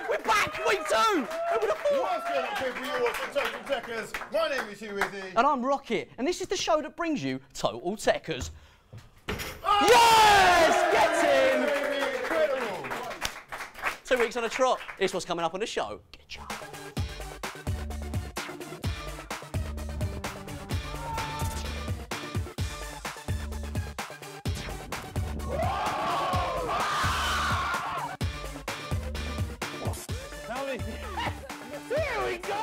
We're back, week 2! Who would have thought? What's going on, people? You're watching Total Tekkers. My name is Hugh Wizzy. And I'm Rocket, and this is the show that brings you Total Tekkers. Oh! Yes! Get in! Incredible! 2 weeks on a trot. Here's what's coming up on the show. Get ya. Here we go!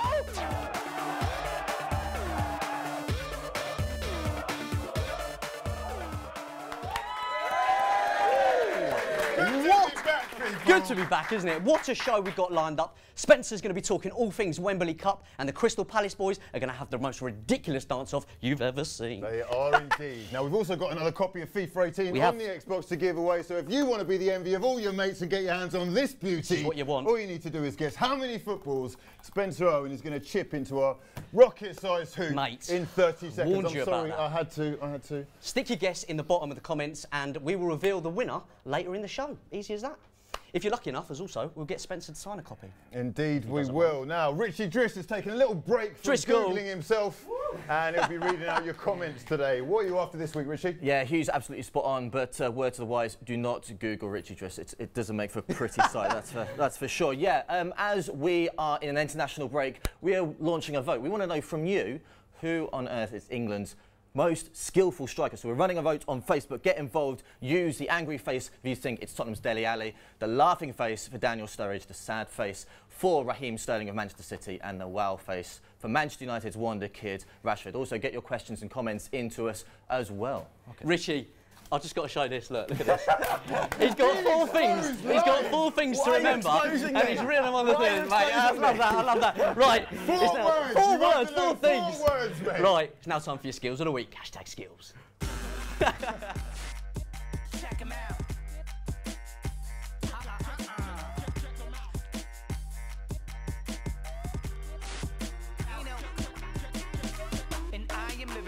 Good to be back, isn't it? What a show we've got lined up. Spencer's going to be talking all things Wembley Cup, and the Crystal Palace boys are going to have the most ridiculous dance-off you've ever seen. They are indeed. Now, we've also got another copy of FIFA 18 on the Xbox to give away, so if you want to be the envy of all your mates and get your hands on this beauty, this is what you want. All you need to do is guess how many footballs Spencer Owen is going to chip into our rocket-sized hoop in 30 seconds. Warned you I'm sorry, about that. I had to. Stick your guess in the bottom of the comments, and we will reveal the winner later in the show. Easy as that. If you're lucky enough, as also, we'll get Spencer to sign a copy. Indeed, we will. Now, Richie Driss has taken a little break from Googling himself, and he'll be reading out your comments today. What are you after this week, Richie? Yeah, Hugh's absolutely spot on, but word to the wise, do not Google Richie Driss. It doesn't make for a pretty sight, that's for sure. Yeah, as we are in an international break, we are launching a vote. We want to know from you, who on earth is England's most skillful striker? So we're running a vote on Facebook. Get involved. Use the angry face if you think it's Tottenham's Dele Alli, the laughing face for Daniel Sturridge, the sad face for Raheem Sterling of Manchester City, and the wow face for Manchester United's wonder kid Rashford. Also, get your questions and comments into us as well. Okay. Richie, I've just got to show this. Look at this. He's got 4 things. He's got 4 things to remember, and he's written them on the thing. Mate, I love that. I love that. Right. 4 words. 4 words. 4 things. 4 words, mate. Right. It's now time for your skills of the week. # skills. Check him out.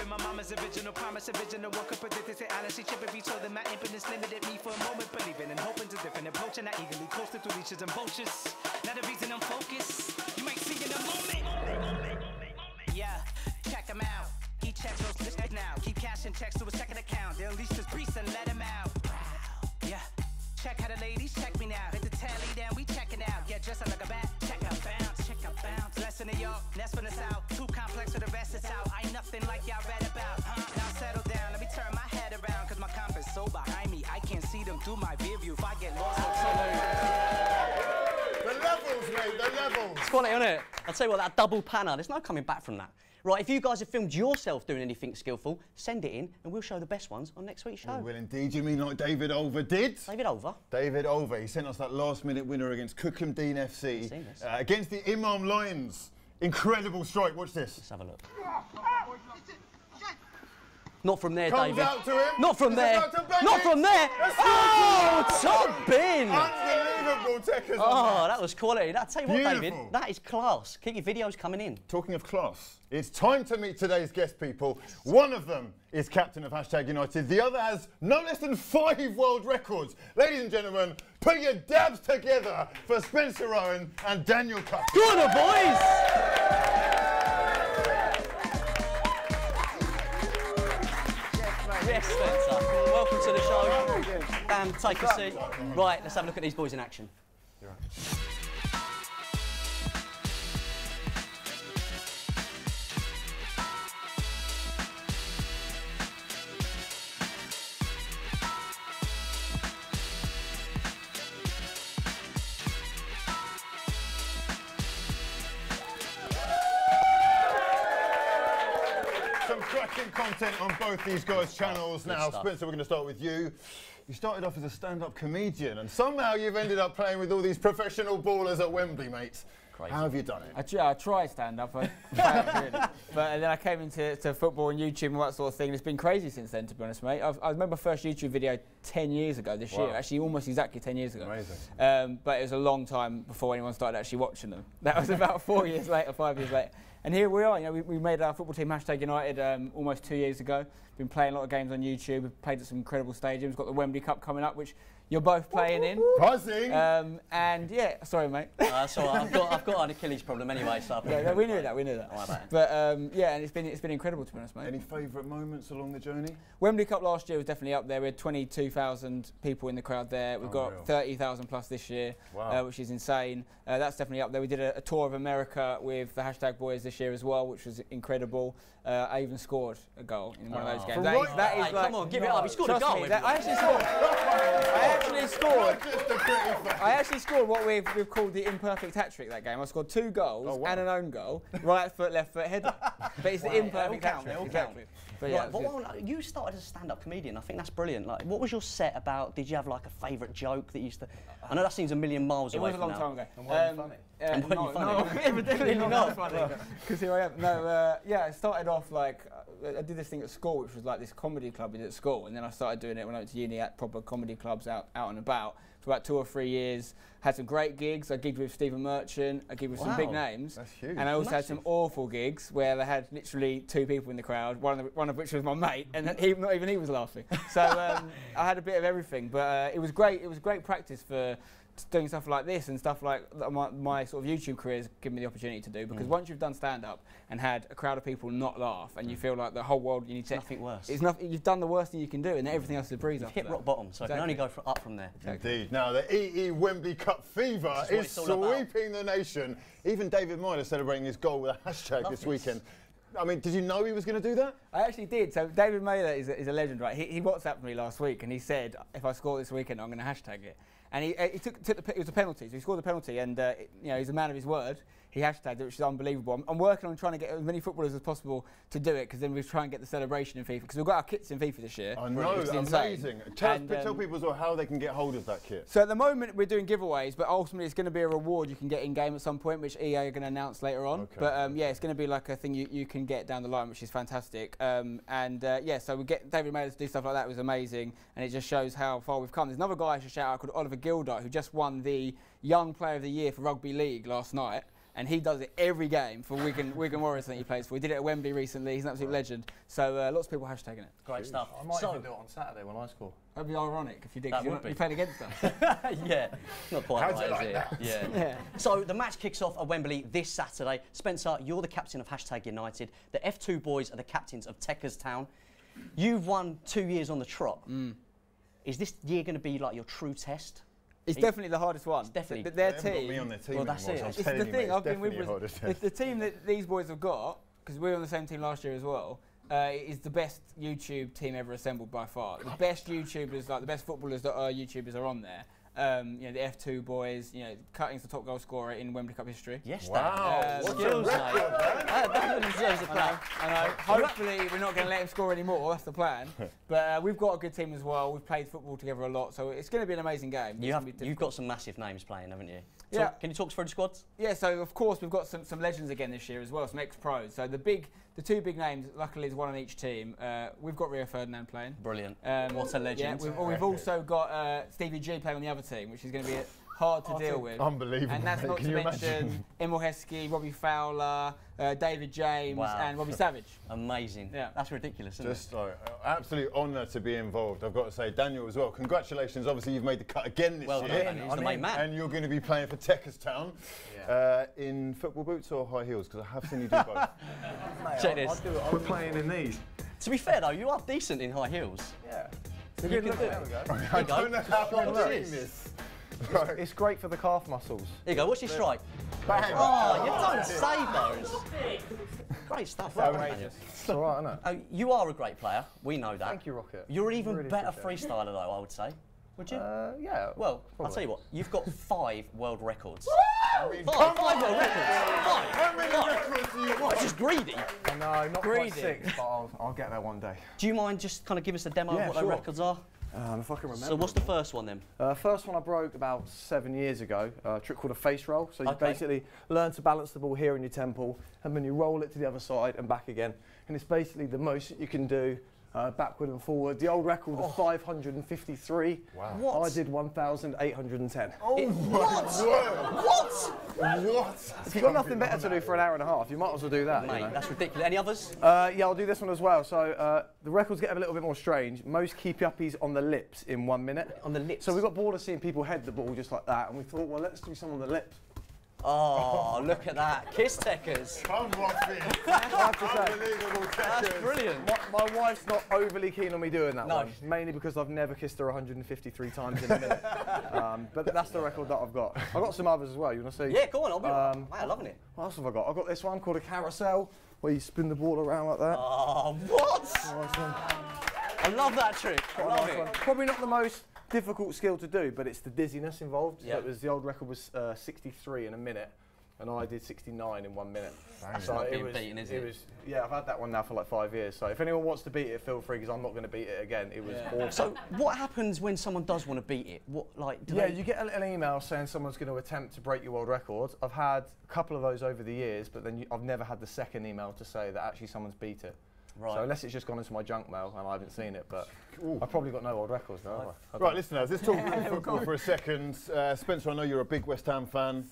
My mama's original promise, original one could predict it. Honestly, chip if you told them my impotence limited me for a moment, believing and hoping to different approach, and I eagerly coasted through leashes and vultures. Now the reason I'm focused, you might see in a moment. Yeah, check him out. He checks those lists now. Keep cashing checks to a second account. They'll unleash this beast and let him out. Yeah, check how the ladies check me now. Hit the tally, then we checking out. Get dressed like a bat. Check out bounce, check out bounce. Lesson in y'all, nest from the south. Too complex for the rest it's out. I ain't nothing like y'all read about. Now settle down, let me turn my head around, cause my comp is so behind me. I can't see them through my rear view. If I get lost, the levels, mate, the levels. It's funny, isn't it? I'll tell you what, that double panner, there's no coming back from that. Right, if you guys have filmed yourself doing anything skillful, send it in and we'll show the best ones on next week's show. We will indeed. You mean like David Olver did? David Olver? David Olver. He sent us that last-minute winner against Cookham Dean FC. Against the Imam Lions. Incredible strike. Watch this. Let's have a look. Not from there, Comes David. out to him. Not from there. Not from there. Oh, top bin. Unbelievable, Tekkers. Oh, that was quality. I'll tell you what, David, that is class. Keep your videos coming in. Talking of class, it's time to meet today's guest people. One of them is captain of #United. The other has no less than 5 world records. Ladies and gentlemen, put your dabs together for Spencer Owen and Daniel Cup. Good on, boys. Yes, Spencer. Welcome to the show. Dan, take a seat. Right, let's have a look at these boys in action. cracking content on both these guys' channels. Now, Spencer, we're going to start with you. You started off as a stand-up comedian, and somehow you've ended up playing with all these professional ballers at Wembley, mate. Crazy. How have you done it? I tried stand-up, I failed, really. But then I came into football and YouTube and that sort of thing, and it's been crazy since then, to be honest, mate. I remember my first YouTube video 10 years ago this year, actually almost exactly 10 years ago. Amazing. But it was a long time before anyone started actually watching them. That was about 4 years later, 5 years later. And here we are, you know, we made our football team #United almost 2 years ago. Been playing a lot of games on YouTube, we've played at some incredible stadiums, got the Wembley Cup coming up, which you're both playing in. Buzzing! And yeah, sorry mate. So I've got an Achilles problem anyway, so... Yeah, we knew that. But yeah, and it's been incredible, to be honest, mate. Any favourite moments along the journey? Wembley Cup last year was definitely up there. We had 22,000 people in the crowd there. We've got 30,000 plus this year, which is insane. That's definitely up there. We did a tour of America with the #boys this year as well, which was incredible. I even scored a goal in one of those games. That is like, come on, give it up. He scored a goal. I actually scored what we've called the imperfect hat-trick that game. I scored 2 goals and an own goal, right foot, left foot, header. But it's the imperfect hat-trick. Exactly. But yeah, you started as a stand-up comedian. I think that's brilliant. Like, what was your set about? Did you have like a favourite joke that you used to? I know that seems a million miles away. It was a long time ago. And were you funny? And were you funny? No, evidently not funny. Because here I am. No, yeah, it started off like I did this thing at school, which was like this comedy club we did at school, and then I started doing it when I went to uni at proper comedy clubs out and about for about 2 or 3 years. Had some great gigs. I gigged with Stephen Merchant. I gigged with some big names. That's huge. And I also had some awful gigs where they had literally 2 people in the crowd, one of which was my mate, and not even he was laughing. So I had a bit of everything, but it was great. It was great practice for doing stuff like this and stuff like my sort of YouTube career has given me the opportunity to do, because once you've done stand-up and had a crowd of people not laugh and you feel like the whole world you need to... Nothing worse. It's nothing, you've done the worst thing you can do, and everything else is a breeze after hit rock bottom, so it can only go up from there. Indeed. Now, the EE Wembley Cup fever is sweeping the nation. Even David Myler celebrating his goal with a hashtag this weekend. I mean, did you know he was going to do that? I actually did. So David Myler is a legend, right? He WhatsApped me last week and he said, if I score this weekend, I'm going to hashtag it. And it was a penalty, so he scored a penalty, and you know, he's a man of his word. He hashtagged it, which is unbelievable. I'm working on trying to get as many footballers as possible to do it, because then we try and get the celebration in FIFA, because we've got our kits in FIFA this year. I know, amazing. Tell people as well how they can get hold of that kit. So at the moment we're doing giveaways, but ultimately it's going to be a reward you can get in game at some point, which EA are going to announce later on. Okay. But yeah, it's going to be like a thing you can get down the line, which is fantastic. Yeah, so we get David Myler to do stuff like that. It was amazing, and it just shows how far we've come. There's another guy I should shout out called Oliver Gildart, who just won the Young Player of the Year for Rugby League last night. And he does it every game for Wigan Warriors, I think he plays for. He did it at Wembley recently. He's an absolute legend. So lots of people hashtagging it. Great stuff. I might even do it on Saturday when I score. That'd be ironic if you did. You played against us. Yeah, not quite right, is it? Yeah. So the match kicks off at Wembley this Saturday. Spencer, you're the captain of #United. The F2 boys are the captains of Tekkers Town. You've won 2 years on the trot. Is this year going to be like your true test? It's definitely the hardest one. It's definitely. Their they team. Got me on their team well, that's anymore, it. so It's the thing I've been with. The team that these boys have got, because we were on the same team last year as well, is the best YouTube team ever assembled by far. The best YouTubers, like the best footballers that are YouTubers, are on there. You know, the F2 boys, you know, Cutting's the top goal scorer in Wembley Cup history. Yes, wow. Skills, mate. That deserves a clap. I know. Hopefully we're not going to let him score anymore, that's the plan. But we've got a good team as well. We've played football together a lot, so it's going to be an amazing game. You've got some massive names playing, haven't you? Yeah. Can you talk us through the squads? Yeah, so of course we've got some legends again this year as well, some ex-pros. So the 2 big names, luckily there's one on each team. We've got Rio Ferdinand playing. Brilliant. What a legend. Yeah, we've also got Stevie G playing on the other team, which is going to be hard to deal with. Unbelievable. And that's not to mention Emil Heskey, Robbie Fowler, David James, and Robbie Savage. Amazing. Yeah. That's ridiculous, isn't it? Just like, absolute honour to be involved. I've got to say, Daniel as well, congratulations. Obviously, you've made the cut again this year. He's the main man. And you're going to be playing for Tekkers Town in football boots or high heels, because I have seen you do both. Mate, Check this. We're playing in these. To be fair, though, you are decent in high heels. Yeah. So you can do it. I don't know how I'm doing this. Right. It's great for the calf muscles. Here you go, what's your strike? Bang. Oh, you don't save those. Great stuff. Outrageous. It's all right, isn't it? You are a great player, we know that. Thank you, Rocket. You're an even better freestyler, though, I would say. Would you? Yeah. Well, probably. I'll tell you what, you've got 5 world records. I mean, 5 world records. How many records do you want? That's just greedy. No, not Greedy. quite 6, but I'll get there one day. Do you mind just kind of give us a demo of what those records are? If I can remember. So what's the first one then? First one I broke about 7 years ago, a trick called a face roll. So you basically learn to balance the ball here in your temple, and then you roll it to the other side and back again. And it's basically the most that you can do backward and forward. The old record was 553. Wow. What? I did 1,810. Oh what? If you've got nothing better to do for an hour and a half, you might as well do that. Mate, you know? that's ridiculous. Any others? Yeah, I'll do this one as well. So the records get a little bit more strange. Most keep-uppies on the lips in 1 minute. On the lips? So we got bored of seeing people head the ball just like that, and we thought, well, let's do some on the lips. Oh, look at that. Kiss Tekkers. Come Rocky. I have to say, Unbelievable That's Tekkers. brilliant. my wife's not overly keen on me doing that No. one, mainly because I've never kissed her 153 times in a minute. But that's the record that I've got. I've got some others as well. You want to see? Yeah, go on. I'll be mate, I'm loving it. What else have I got? I've got this one called a carousel, where you spin the ball around like that. Oh, what? Nice one. I love that trick. I love Nice it. one. Probably not the most difficult skill to do, but it's the dizziness involved. Yeah. So it was, the old record was 63 in a minute, and I did 69 in 1 minute. That's not being beaten, is it? Yeah, I've had that one now for like 5 years. So if anyone wants to beat it, feel free, because I'm not going to beat it again. It was awful. So what happens when someone does want to beat it? What, like, do Yeah, they... you get a little email saying someone's going to attempt to break your world record. I've had a couple of those over the years, but then I've never had the second email to say that actually someone's beat it. Right. So unless it's just gone into my junk mail and I haven't seen it, but I've probably got no world records now. Right, listeners, let's talk football for a second. Spencer, I know you're a big West Ham fan.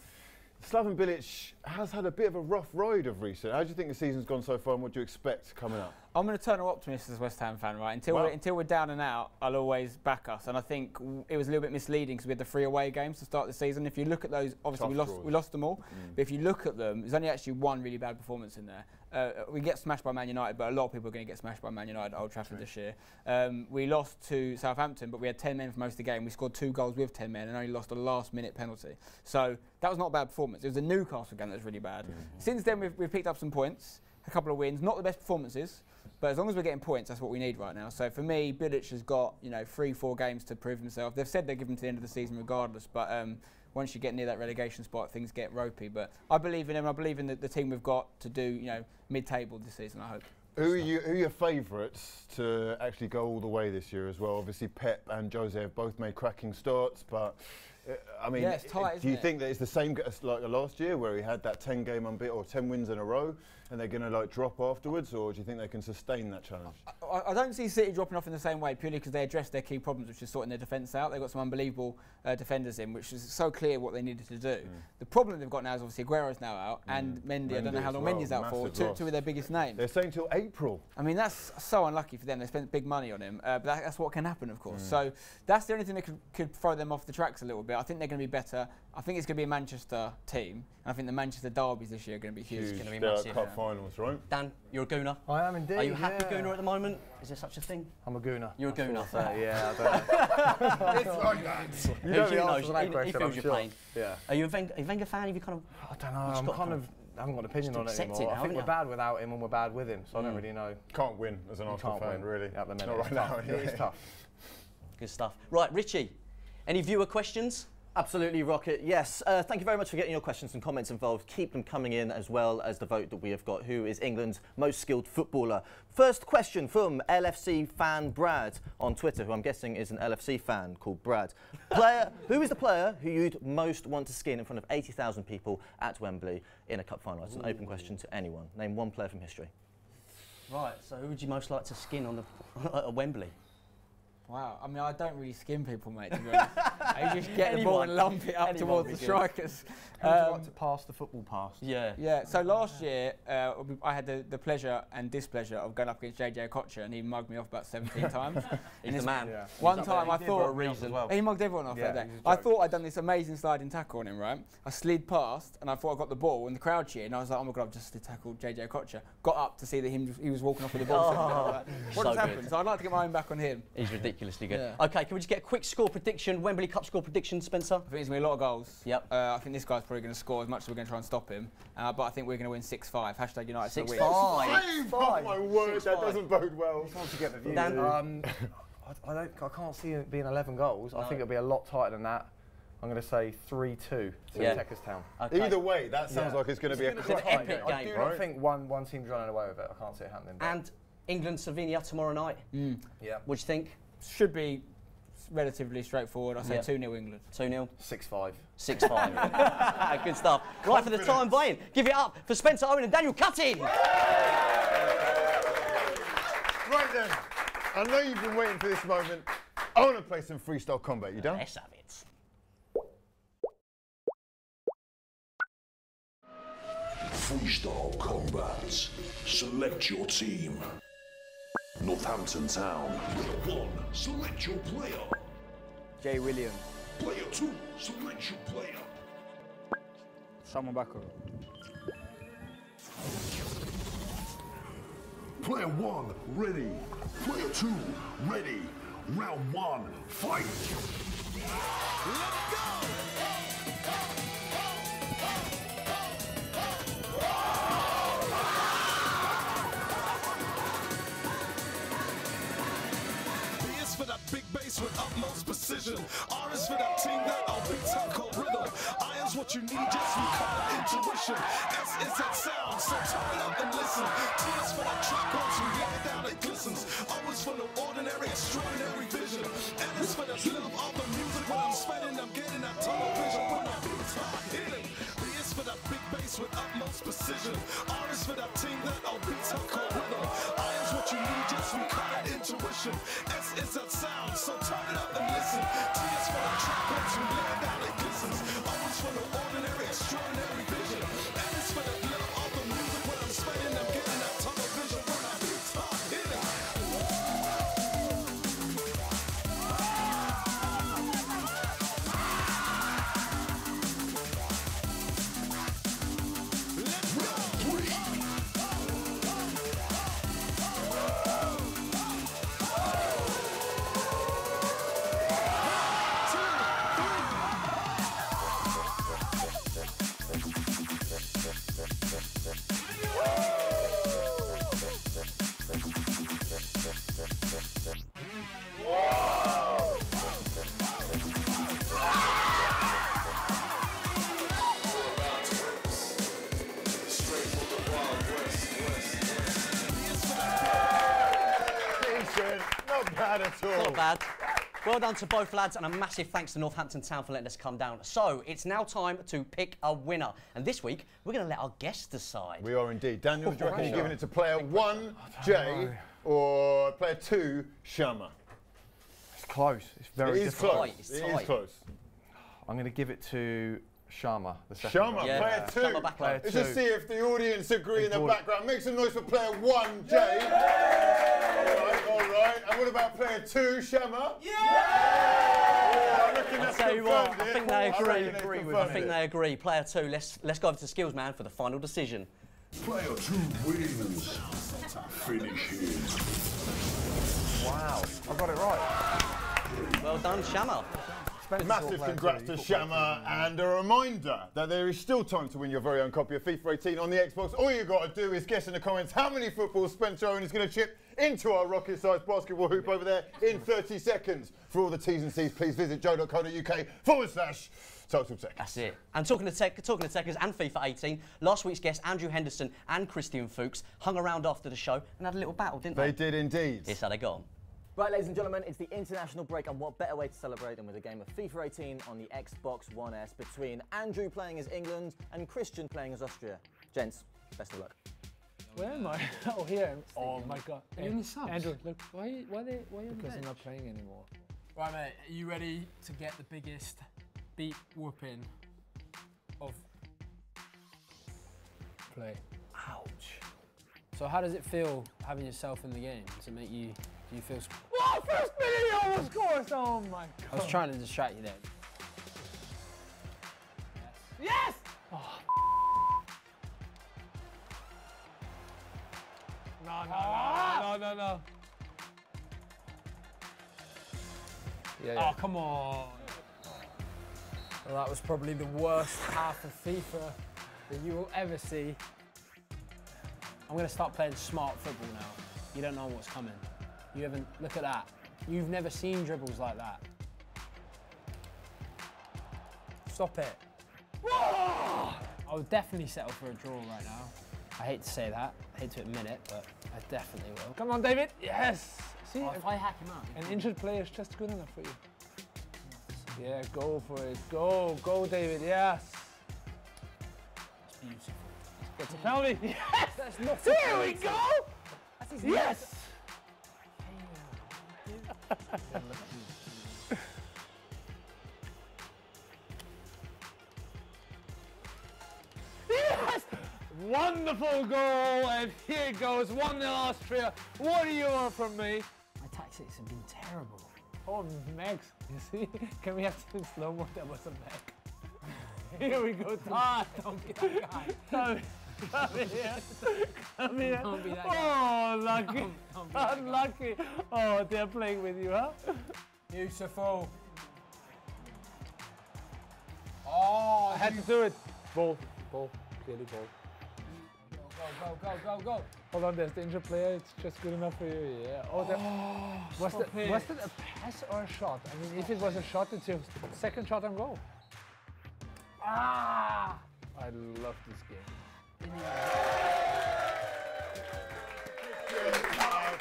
Slaven Bilic has had a bit of a rough ride of recent. How do you think the season's gone so far, and what do you expect coming up? I'm an eternal optimist as a West Ham fan, right? Until we're down and out, I'll always back us. And I think it was a little bit misleading because we had the 3 away games to start the season. If you look at those, obviously we lost them all. But if you look at them, there's only actually one really bad performance in there. We get smashed by Man United, but a lot of people are going to get smashed by Man United at Old Trafford this year. We lost to Southampton, but we had 10 men for most of the game. We scored 2 goals with 10 men and only lost a last-minute penalty. So that was not a bad performance. It was the Newcastle game that was really bad. Since then, we've picked up some points, a couple of wins, not the best performances, but as long as we're getting points, that's what we need right now. So for me, Bilic has got 3-4 games to prove himself. They've said they're giving him to the end of the season regardless, but once you get near that relegation spot, things get ropey. But I believe in him. I believe in the team we've got to do mid-table this season, I hope. Who are your favourites to actually go all the way this year as well? Obviously, Pep and Jose have both made cracking starts, but I mean, yeah, it's tight, do you think that it's the same as like last year, where he had that 10-game unbeaten or 10 wins in a row, and they're going to drop afterwards, or do you think they can sustain that challenge? I don't see City dropping off in the same way, purely because they addressed their key problems, which is sorting their defence out. They've got some unbelievable defenders in, which is so clear what they needed to do. The problem they've got now is obviously Aguero's now out, and Mendy. I don't know how long Mendy's out for. Two of their biggest names. They're saying till April. I mean, that's so unlucky for them. They spent big money on him, but that's what can happen, of course. So that's the only thing that could throw them off the tracks a little bit. I think they're going to be better. I think it's going to be a Manchester team. And I think the Manchester derbies this year are going to be huge. It's going to be massive. Cup finals, right? Dan, you're a gooner. I am indeed. Are you happy gooner at the moment? Is there such a thing? I'm a gooner. You're a gooner. Yeah, I don't know. It's like that. You know the knows? answer to that He question, feels I'm your sure. pain. Yeah. Are you a Wenger fan? Have you kind of? I don't know. I haven't got an opinion on it accept it anymore. now, I think we're haven't bad without him and we're bad with him, so I don't really know. Can't win as an Arsenal fan, really. At the minute. Not right now. It's tough. Good stuff. Right, Richie, any viewer questions? Absolutely, Rocket. Yes. Thank you very much for getting your questions and comments involved. Keep them coming in, as well as the vote that we have got. Who is England's most skilled footballer? First question from LFC fan Brad on Twitter, who I'm guessing is an LFC fan called Brad. Who is the player who you'd most want to skin in front of 80,000 people at Wembley in a cup final? It's an open question to anyone. Name one player from history. Right. So who would you most like to skin on at Wembley? Wow, I mean, I don't really skin people, mate, to be honest. I just get the ball and lump it up towards the strikers. Who would you like to pass the football past? Yeah. Yeah, so last year, I had the pleasure and displeasure of going up against JJ Okocha, and he mugged me off about 17 times. He's the man. Yeah. One time I thought... For a reason. He mugged everyone off that day. I thought I'd done this amazing sliding tackle on him, right? I slid past, and I thought I got the ball, and the crowd cheered, and I was like, oh my God, I've just tackled JJ Okocha. Got up to see that he was walking off with the ball. What has happened? So I'd like to get my own back on him. He's ridiculously good. Yeah. Okay, can we just get a quick score prediction, Wembley Cup score prediction, Spencer? I think there's going to be a lot of goals. Yep. I think this guy's probably going to score as much as we're going to try and stop him. But I think we're going to win 6-5. Hashtag United for the win. 6-5. Oh my word, that doesn't bode well. To get the view. Dan? I can't see it being 11 goals. I think it'll be a lot tighter than that. I'm going to say 3-2 to Tekkers Town. Okay. Either way, that sounds like it's going to be an epic game. I do not think one team's running away with it. I can't see it happening. And England-Slovenia tomorrow night. Yeah. What do you think? Should be relatively straightforward. I say 2-0 England. 2-0. 6-5. 6-5. Good stuff. Right, for the time being, give it up for Spencer, Owen and Daniel Cutting. Right then, I know you've been waiting for this moment. I want to play some freestyle combat. You done? Let's have it. Freestyle combat. Select your team. Northampton Town. Player 1, select your player. Jay Williams. Player 2, select your player. Someone back up. Player 1, ready. Player 2, ready. Round 1, fight. Let's go! For that big bass with utmost precision. R is for that team that all beats have cold rhythm. I is what you need, just recall intuition. S is that sound, so turn it up and listen. T is for that track once we lay it down, it glistens. O is for the ordinary, extraordinary vision. N is for the love of the music. When I'm spinning, I'm getting that tunnel vision. When my beats start hitting. B is for that big bass with utmost precision. R is for that team that all beats have cold rhythm. I is what you need, just recall intuition. S is that sound, so turn it up and listen. T is for the track once we lay it down, it glistens. O is for the ordinary, extraordinary vision. N is for the love of the music. When I'm spinning, I'm getting that tunnel vision. When I start hitting. Let's go! 3. Not bad at all. Not bad. Well done to both lads, and a massive thanks to Northampton Town for letting us come down. So, it's now time to pick a winner. And this week, we're going to let our guests decide. We are indeed. Daniel, do you reckon you're giving it to player 1, Jay, or player 2, Shama? It's close. It's very difficult. Close. It is close. I'm going to give it to Shama, the second Shama, one. player 2. Shama back player Let's 2. just see if the audience agree in the background. Make some noise for player 1, Jay. All right. And what about player 2, Shama? Yeah! I reckon that's Tell you what, confirmed I think they agree. I think they agree. Player 2, let's go over to Skills Man for the final decision. Player 2 wins. Finish him. Wow, I got it right. Well done, Shama. Massive congrats to Shama, and a reminder that there is still time to win your very own copy of FIFA 18 on the Xbox. All you got to do is guess in the comments how many footballs Spencer Owen is going to chip into our rocket-sized basketball hoop over there in 30 seconds. For all the T's and C's, please visit joe.co.uk/Total Tech. That's it. And talking to Tekkers and FIFA 18, last week's guests, Andrew Henderson and Christian Fuchs, hung around after the show and had a little battle, didn't they? They did indeed. Here's how they got on. Right, ladies and gentlemen, it's the international break, and what better way to celebrate than with a game of FIFA 18 on the Xbox One S between Andrew playing as England and Christian playing as Austria. Gents, best of luck. Where am I? Oh, here. Oh my God. Are you in the subs? Andrew, look, why are you on the Because I'm bench? not playing anymore. Right, mate, are you ready to get the biggest beat whooping of play? Ouch. So how does it feel having yourself in the game? Does it make you, do you feel... Oh, first minute he almost scores! Oh my God. I was trying to distract you there. Yes! Oh. No. Yeah. Oh, come on. Well, that was probably the worst half of FIFA that you will ever see. I'm going to start playing smart football now. You don't know what's coming. You haven't, look at that. You've never seen dribbles like that. Stop it. Whoa! I would definitely settle for a draw right now. I hate to say that. I hate to admit it, but I definitely will. Come on, David. Yes. See, if I hack him up. An injured player is just good enough for you. Yeah, go for it. Go, David. Yes. It's beautiful. That's a penalty. Yes. That's not. Here we go. Yes. Yes! Wonderful goal, and here it goes, 1-0 Austria. What do you want from me? My tactics have been terrible. Oh, Max, you see? Can we have some slow-mo? That was a Mac. Here we go. Don't be that guy. Come here. Come here. Don't be that Oh, guy. lucky. Don't be that Unlucky. Oh, they're playing with you, huh? Beautiful. Oh, I had to do it. Ball. Clearly ball. Go. Hold on, there's the injured player. It's just good enough for you. Yeah. Oh, was that a pass or a shot? I mean, if it was a shot, it's your second shot on goal. Ah! I love this game.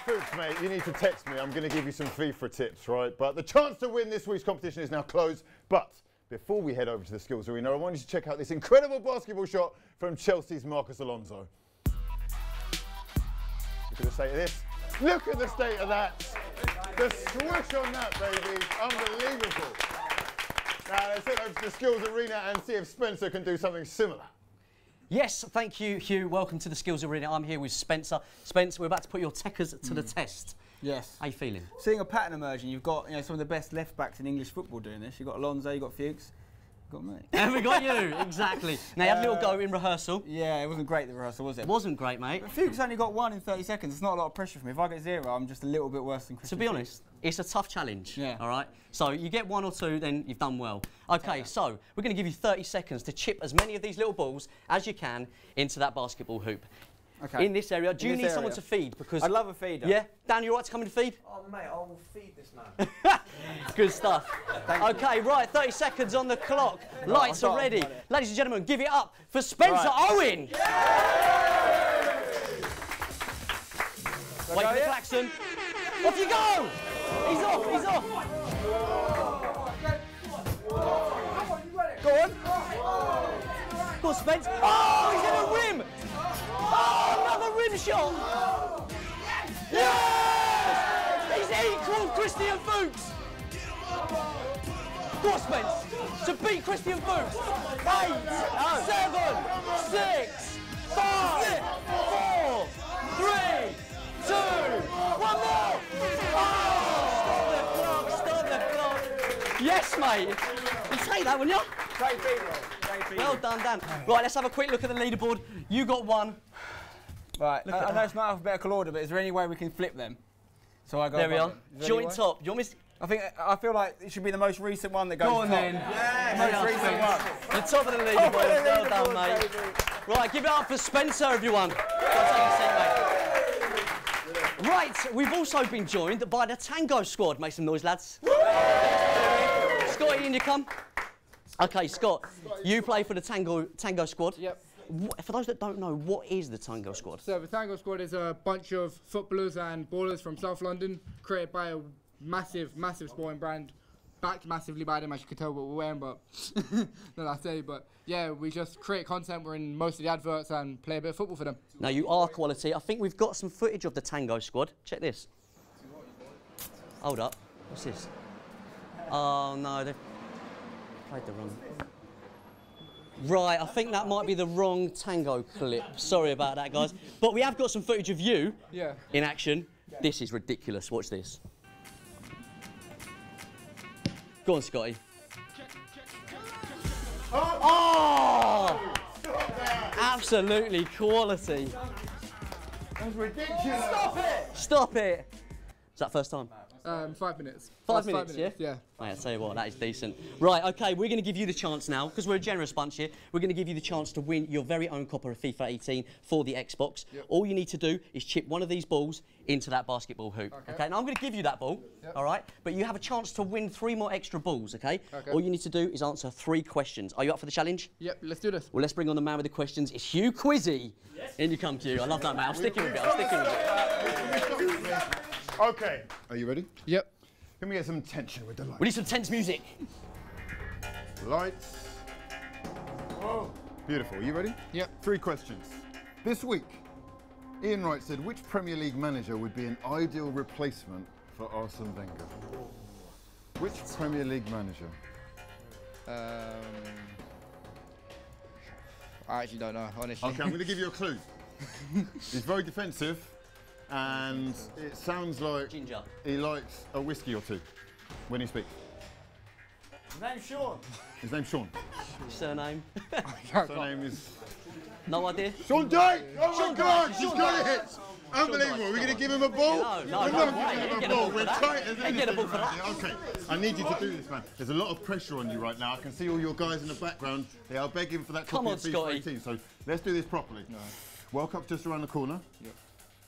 Fuchs, mate, you need to text me. I'm going to give you some FIFA tips, right? But the chance to win this week's competition is now closed. But before we head over to the skills arena, I want you to check out this incredible basketball shot from Chelsea's Marcus Alonso. Look at the state of this. Look at the state of that. The swish on that, baby. Unbelievable. Now, let's head over to the skills arena and see if Spencer can do something similar. Yes, thank you, Hugh. Welcome to the skills arena. I'm here with Spencer. Spencer, we're about to put your Tekkers to the test. Yes. How you feeling? Seeing a pattern emerging, you've got some of the best left backs in English football doing this. You've got Alonso, you've got Fuchs, you've got me. And we got you, exactly. Now you had a little go in rehearsal. Yeah, it wasn't great, the rehearsal, was it? It wasn't great, mate. But Fuchs only got 1 in 30 seconds. It's not a lot of pressure for me. If I get 0, I'm just a little bit worse than Christian. To be honest, it's a tough challenge. Yeah. All right. So you get 1 or 2, then you've done well. Okay, so we're going to give you 30 seconds to chip as many of these little balls as you can into that basketball hoop. Okay. In this area, do you need someone to feed? Because I'd love a feeder. Yeah, Dan, you all right to come and feed? Oh, mate, I will feed this man. Good stuff. Okay, right, 30 seconds on the clock. Lights are ready. Ladies and gentlemen, give it up for Spencer Owen. Yeah. Wait for the klaxon. Off you go! He's off, he's off. Go on. Go on, Spence. Oh, he's in a rim. Oh, another rim shot. Yes! He's equalled Christian Fuchs. Go on, Spence. To beat Christian Fuchs. 8, 7, 6, 5, 4, 3, 2, 1 more. Oh, stop the clock. Yes, mate. You take that, wouldn't you? Great feeder. Well done, Dan. Right, let's have a quick look at the leaderboard. You got 1. Right, I know it's not alphabetical order, but is there any way we can flip them? So I go. There we are. Joint top. Do you want me to... I feel like it should be the most recent one that goes. Go on then. Yeah, most recent one. The top of the leaderboard. Well done, mate. Right, give it up for Spencer, everyone. Right, we've also been joined by the Tango squad. Make some noise, lads. Scotty, in you come. Okay, Scott, you play for the Tango squad. Yep. For those that don't know, what is the Tango squad? So the Tango squad is a bunch of footballers and ballers from South London, created by a massive sporting brand, backed massively by them, as you can tell what we're wearing, but not I say. But yeah, we just create content. We're in most of the adverts and play a bit of football for them. Now you are quality. I think we've got some footage of the Tango squad. Check this. Hold up. What's this? Oh no, they've played the wrong. Right, I think that might be the wrong Tango clip. Sorry about that, guys. But we have got some footage of you in action. This is ridiculous. Watch this. Go on, Scotty. Oh! Absolutely quality. That's ridiculous. Stop it! Stop it! Is that first time? 5 minutes. 5 minutes, yeah? Yeah. Right, I'll tell you what, that is decent. Right, okay, we're going to give you the chance now, because we're a generous bunch here, we're going to give you the chance to win your very own copy of FIFA 18 for the Xbox. Yep. All you need to do is chip one of these balls into that basketball hoop. Okay, now I'm going to give you that ball, all right? But you have a chance to win 3 more extra balls, okay? All you need to do is answer 3 questions. Are you up for the challenge? Yep, let's do this. Well, let's bring on the man with the questions. It's Hugh Wizzy. Yes. In you come, Hugh. I love that, man. I'm sticking with it. I'm sticking with it. Okay. Are you ready? Yep. Can we get some tension with the lights? We need some tense music. Lights. Whoa. Beautiful. Are you ready? Yep. 3 questions. This week, Ian Wright said, which Premier League manager would be an ideal replacement for Arsene Wenger? Which Premier League manager? I actually don't know, honestly. Okay, I'm going to give you a clue. He's very defensive, and it sounds like Ginger. He likes a whiskey or 2 when he speaks. His name's Sean. His name's Sean. Surname? Surname is... No idea? Sean Dyche! Oh Sean my God, Dyche. he's got it! Unbelievable. We're going to give him a ball? No, We're not giving him a ball. We're tight as anything. Get a ball for that. Yeah, okay, I need you to do this, man. There's a lot of pressure on you right now. I can see all your guys in the background. They are begging for that copy of FIFA 18. So let's do this properly. No. World Cup's just around the corner. Yep.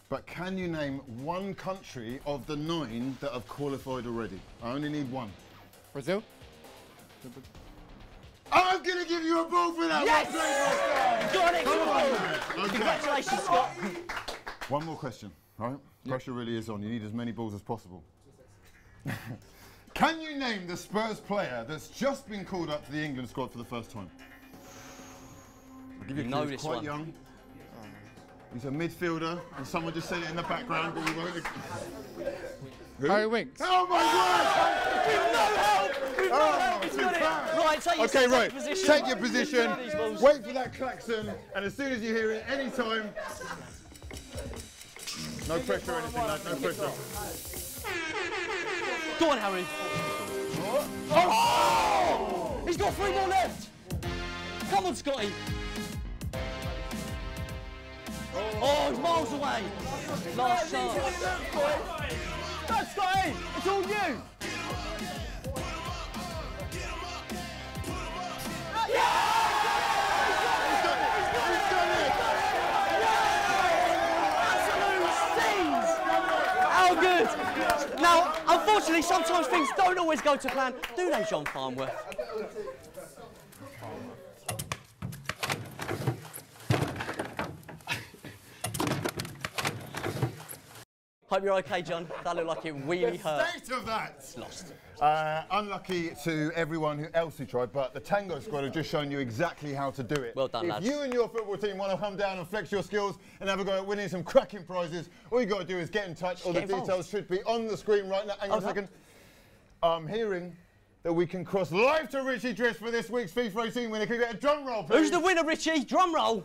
But can you name 1 country of the 9 that have qualified already? I only need 1. Brazil? I'm going to give you a ball for that. Yes! Got it! Okay. Congratulations, Scott. 1 more question, right? Pressure really is on. You need as many balls as possible. Can you name the Spurs player that's just been called up to the England squad for the first time? I'll give you a clue. He's quite young. He's a midfielder, and someone just said it in the background, but we won't. Harry Winks. Oh my word! We've no help! We've no help! He's got it! Right, take position. Take your position. Wait for that klaxon, and as soon as you hear it, any time. No pressure or anything, no pressure. Go on, Harry. Oh! He's got 3 more left. Come on, Scotty. Oh, he's miles away. Last shot. Go, Scotty. It's all you. How good! Now, unfortunately, sometimes things don't always go to plan, do they, John Farnworth? Hope you're okay, John. That looked like it really hurt. State of that! It's lost. Unlucky to everyone else who tried, but the Tango squad have just shown you exactly how to do it. Well done, lads. If you and your football team want to come down and flex your skills and have a go at winning some cracking prizes, all you got to do is get in touch. All the details should be on the screen right now. Hang on a second. I'm hearing that we can cross live to Richie Driss for this week's FIFA 18 winner. Can we get a drum roll, please? Who's the winner, Richie? Drum roll.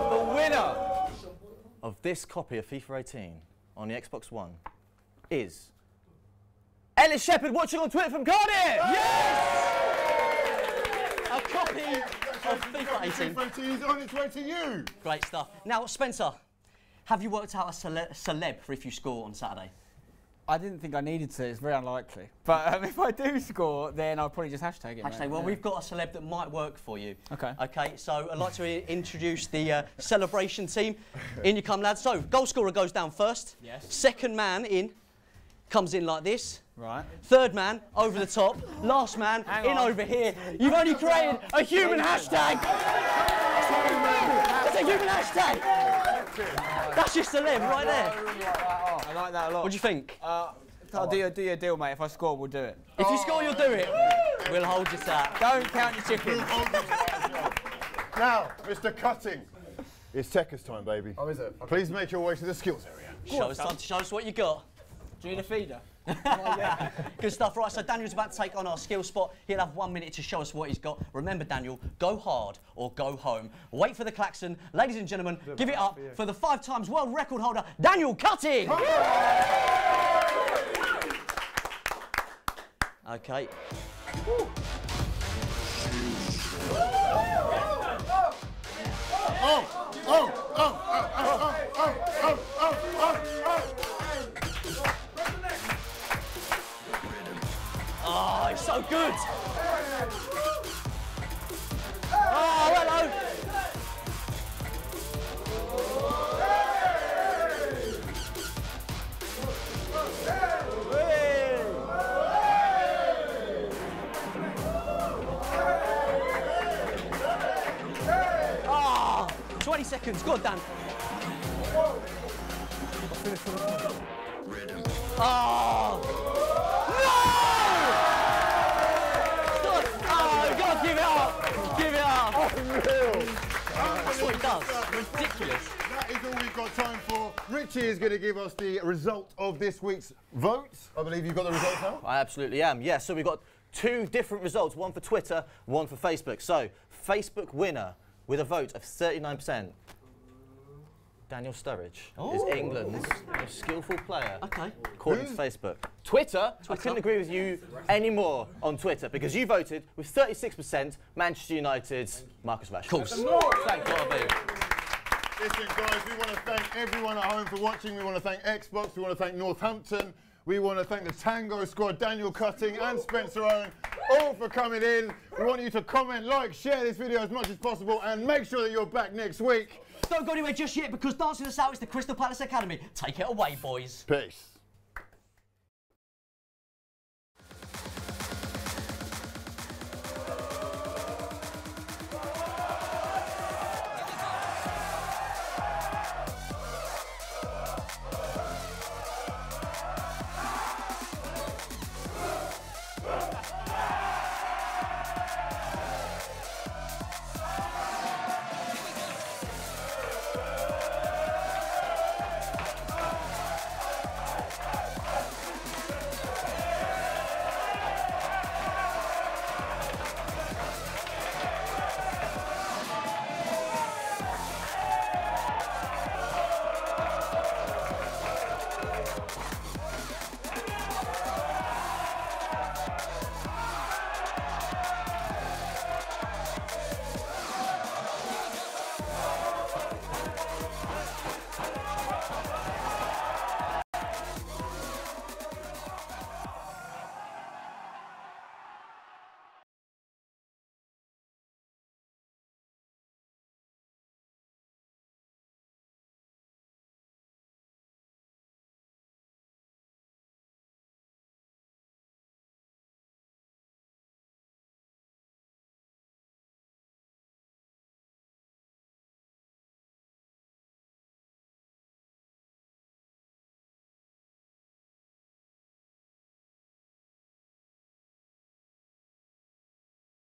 The winner of this copy of FIFA 18 on the Xbox One is Ellis Shepherd, watching on Twitter from Cardiff! Yes! A copy of FIFA 18. FIFA 18 is on its way to you. Great stuff. Now, Spencer, have you worked out a celeb for if you score on Saturday? I didn't think I needed to. It's very unlikely. But if I do score, then I'll probably just hashtag it. Hashtag. Well, we've got a celeb that might work for you. Okay. Okay. So I'd like to introduce the celebration team. In you come, lads. So goal scorer goes down first. Yes. Second man in comes in like this. Right. Third man over the top. Last man over here. You've only created a human hashtag. It's a human hashtag. That's your celeb right there. I like that a lot. What do you think? I'll do your deal, mate. If I score, we'll do it. If you score, you'll do it. We'll hold you to that. Don't count your chickens. Now, Mr. Cutting, it's Tekkers time, baby. Oh, is it? Okay. Please make your way to the skills area. Show us what you got. Do you need a feeder? Good stuff. Right, so Daniel's about to take on our skill spot. He'll have 1 minute to show us what he's got. Remember, Daniel, go hard or go home. Wait for the klaxon. Ladies and gentlemen, give it up for the 5 times world record holder, Daniel Cutting. Okay. 20 seconds. Go on, Dan. Oh! No! Oh, God, give it up! Give it up! Unreal! That's what he does. Ridiculous. That is all we've got time for. Richie is going to give us the result of this week's votes. I believe you've got the results now? I absolutely am, yes. So we've got 2 different results, one for Twitter, one for Facebook. So, Facebook winner with a vote of 39%. Daniel Sturridge is England's most skillful player, according to Facebook. Twitter, I couldn't agree with you anymore on Twitter because you voted with 36% Manchester United's Marcus Rashford. Of course. Thank you. Listen, guys, we want to thank everyone at home for watching. We want to thank Xbox. We want to thank Northampton. We want to thank the Tango squad, Daniel Cutting and Spencer Owen, all for coming in. We want you to comment, like, share this video as much as possible, and make sure that you're back next week. Don't go anywhere just yet because Dancing Us Out is the Crystal Palace Academy. Take it away, boys. Peace.